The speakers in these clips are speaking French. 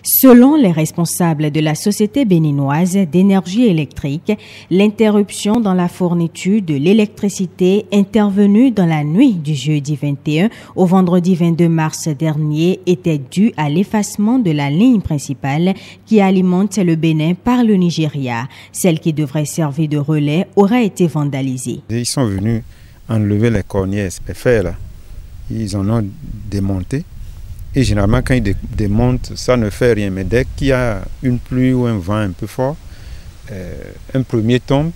Selon les responsables de la Société béninoise d'énergie électrique, l'interruption dans la fourniture de l'électricité intervenue dans la nuit du jeudi 21 au vendredi 22 mars dernier était due à l'effacement de la ligne principale qui alimente le Bénin par le Nigeria. Celle qui devrait servir de relais aurait été vandalisée. Ils sont venus enlever les cornières, les fers là. Ils en ont démonté. Et généralement, quand ils démontent, ça ne fait rien. Mais dès qu'il y a une pluie ou un vent un peu fort, un premier tombe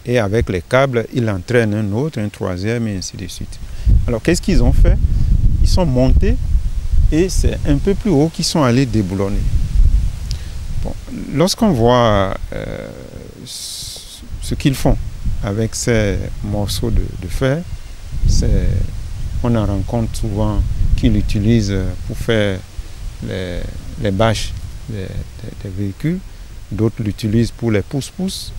et avec les câbles, il entraîne un autre, un troisième et ainsi de suite. Alors, qu'est-ce qu'ils ont fait? Ils sont montés et c'est un peu plus haut qu'ils sont allés déboulonner. Bon, lorsqu'on voit ce qu'ils font avec ces morceaux de fer, on en rencontre souvent qu'ils l'utilisent pour faire les bâches des véhicules, d'autres l'utilisent pour les pousse-pousse.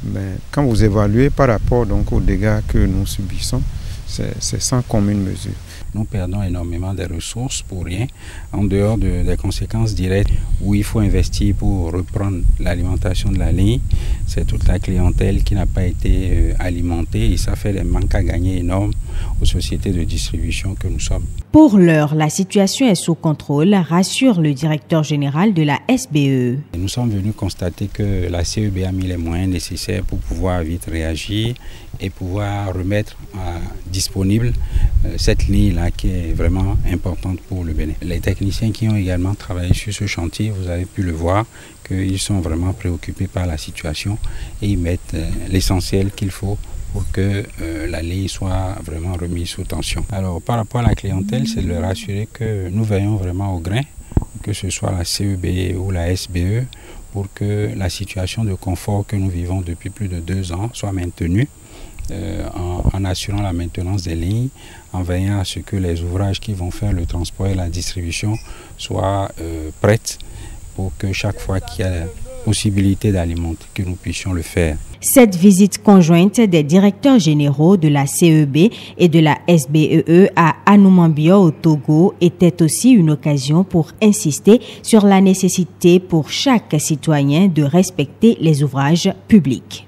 Mais quand vous évaluez par rapport donc aux dégâts que nous subissons, c'est sans commune mesure. Nous perdons énormément de ressources pour rien, en dehors des conséquences directes où il faut investir pour reprendre l'alimentation de la ligne. C'est toute la clientèle qui n'a pas été alimentée et ça fait des manques à gagner énormes aux sociétés de distribution que nous sommes. Pour l'heure, la situation est sous contrôle, rassure le directeur général de la SBE. Nous sommes venus constater que la CEB a mis les moyens nécessaires pour pouvoir vite réagir et pouvoir remettre disponible cette ligne-là qui est vraiment importante pour le Bénin. Les techniciens qui ont également travaillé sur ce chantier, vous avez pu le voir, qu'ils sont vraiment préoccupés par la situation et ils mettent l'essentiel qu'il faut pour que la ligne soit vraiment remise sous tension. Alors par rapport à la clientèle, c'est de leur assurer que nous veillons vraiment au grain, que ce soit la CEB ou la SBE, pour que la situation de confort que nous vivons depuis plus de 2 ans soit maintenue. En assurant la maintenance des lignes, en veillant à ce que les ouvrages qui vont faire le transport et la distribution soient prêts pour que chaque fois qu'il y a possibilité d'alimenter, que nous puissions le faire. Cette visite conjointe des directeurs généraux de la CEB et de la SBEE à Anoumambio au Togo était aussi une occasion pour insister sur la nécessité pour chaque citoyen de respecter les ouvrages publics.